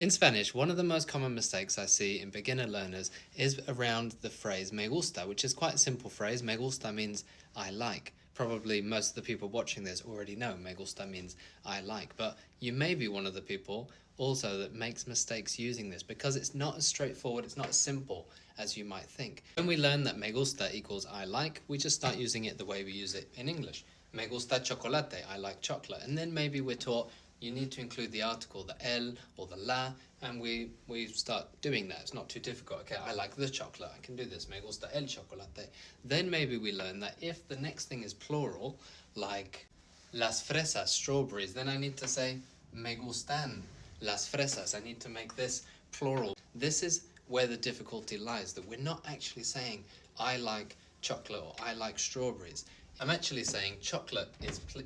In Spanish, one of the most common mistakes I see in beginner learners is around the phrase me gusta, which is quite a simple phrase. Me gusta means I like. Probably most of the people watching this already know me gusta means I like, but you may be one of the people also that makes mistakes using this because it's not as straightforward, it's not as simple as you might think. When we learn that me gusta equals I like, we just start using it the way we use it in English. Me gusta chocolate, I like chocolate. And then maybe we're taught you need to include the article, the el or the la, and we start doing that. It's not too difficult. Okay, I like the chocolate. I can do this. Me gusta el chocolate. Then maybe we learn that if the next thing is plural, like las fresas, strawberries, then I need to say me gustan las fresas. I need to make this plural. This is where the difficulty lies, that we're not actually saying I like chocolate or I like strawberries. I'm actually saying chocolate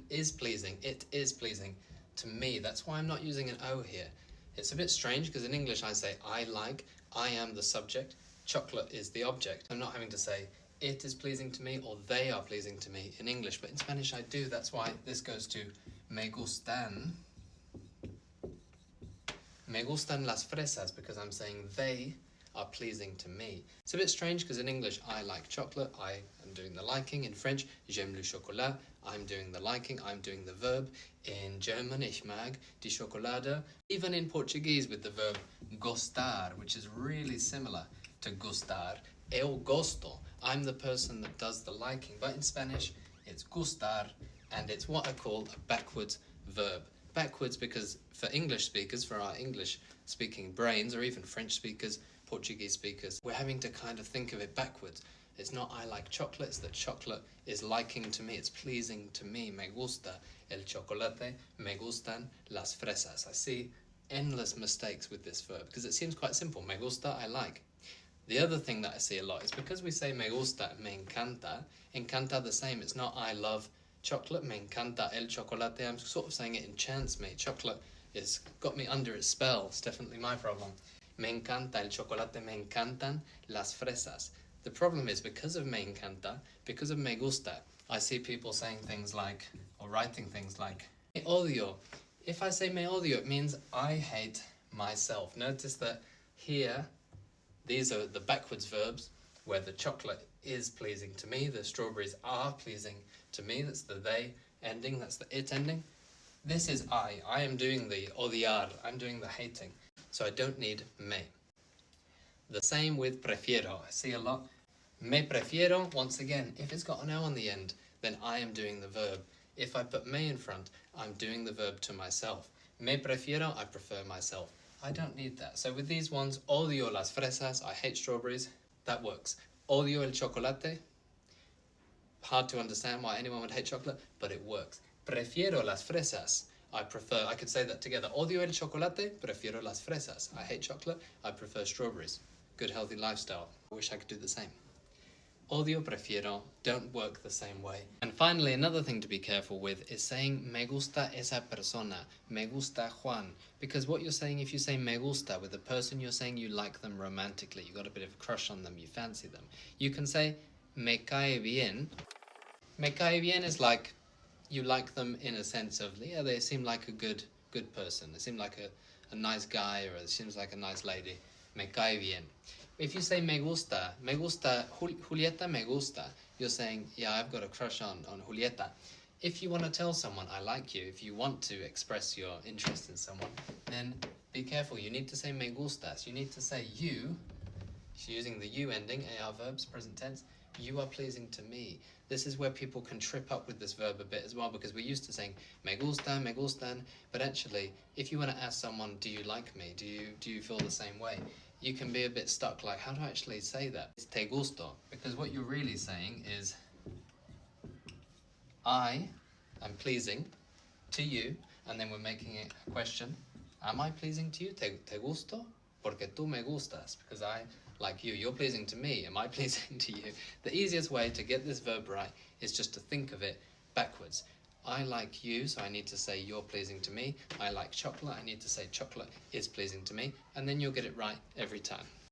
is pleasing. It is pleasing to me. That's why I'm not using an O here. It's a bit strange because in English I say I like, I am the subject, chocolate is the object. I'm not having to say it is pleasing to me or they are pleasing to me in English, but in Spanish I do. That's why this goes to me gustan. Me gustan las fresas, because I'm saying they are pleasing to me. It's a bit strange because in English I like chocolate, I am doing the liking. In French, j'aime le chocolat, I'm doing the liking, I'm doing the verb. In German, ich mag die Schokolade. Even in Portuguese with the verb gostar, which is really similar to gustar. Eu gosto, I'm the person that does the liking. But in Spanish, it's gustar, and it's what I call a backwards verb. Backwards because for English speakers, for our English speaking brains, or even French speakers, Portuguese speakers, we're having to kind of think of it backwards. It's not I like chocolate, it's that chocolate is liking to me, it's pleasing to me. Me gusta el chocolate, me gustan las fresas. I see endless mistakes with this verb because it seems quite simple. Me gusta, I like. The other thing that I see a lot is because we say me gusta, me encanta the same. It's not I love chocolate, me encanta el chocolate. I'm sort of saying it enchants me. Chocolate has got me under its spell. It's definitely my problem. Me encanta el chocolate, me encantan las fresas. The problem is because of me encanta, because of me gusta, I see people saying things like, or writing things like, me odio. If I say me odio, it means I hate myself. Notice that here, these are the backwards verbs where the chocolate is pleasing to me, the strawberries are pleasing to me. That's the they ending, that's the it ending. This is I am doing the odiar, I'm doing the hating. So I don't need me. The same with prefiero. I see a lot. Me prefiero, once again, if it's got an O on the end, then I am doing the verb. If I put me in front, I'm doing the verb to myself. Me prefiero, I prefer myself. I don't need that. So with these ones, odio las fresas, I hate strawberries, that works. Odio el chocolate, hard to understand why anyone would hate chocolate, but it works. Prefiero las fresas, I could say that together. Odio el chocolate, prefiero las fresas. I hate chocolate, I prefer strawberries. Good healthy lifestyle. I wish I could do the same. Odio, prefiero don't work the same way. And finally, another thing to be careful with is saying me gusta esa persona, me gusta Juan. Because what you're saying, if you say me gusta with a person, you're saying you like them romantically. You got a bit of a crush on them, you fancy them. You can say me cae bien. Me cae bien is like you like them in a sense of, yeah, they seem like a good person. They seem like a nice guy, or it seems like a nice lady. Me cae bien. If you say me gusta, Julieta me gusta, you're saying, yeah, I've got a crush on Julieta. If you want to tell someone I like you, if you want to express your interest in someone, then be careful. You need to say me gustas. You need to say you, using the you ending, AR verbs, present tense, you are pleasing to me. This is where people can trip up with this verb a bit as well, because we're used to saying me gustan, but actually, if you want to ask someone, do you like me? Do you feel the same way? You can be a bit stuck, like, how do I actually say that? It's te gusto, because what you're really saying is, I am pleasing to you, and then we're making it a question. Am I pleasing to you? Te gusto? Porque tú me gustas, because I like you. You're pleasing to me. Am I pleasing to you? The easiest way to get this verb right is just to think of it backwards. I like you, so I need to say you're pleasing to me. I like chocolate, I need to say chocolate is pleasing to me, and then you'll get it right every time.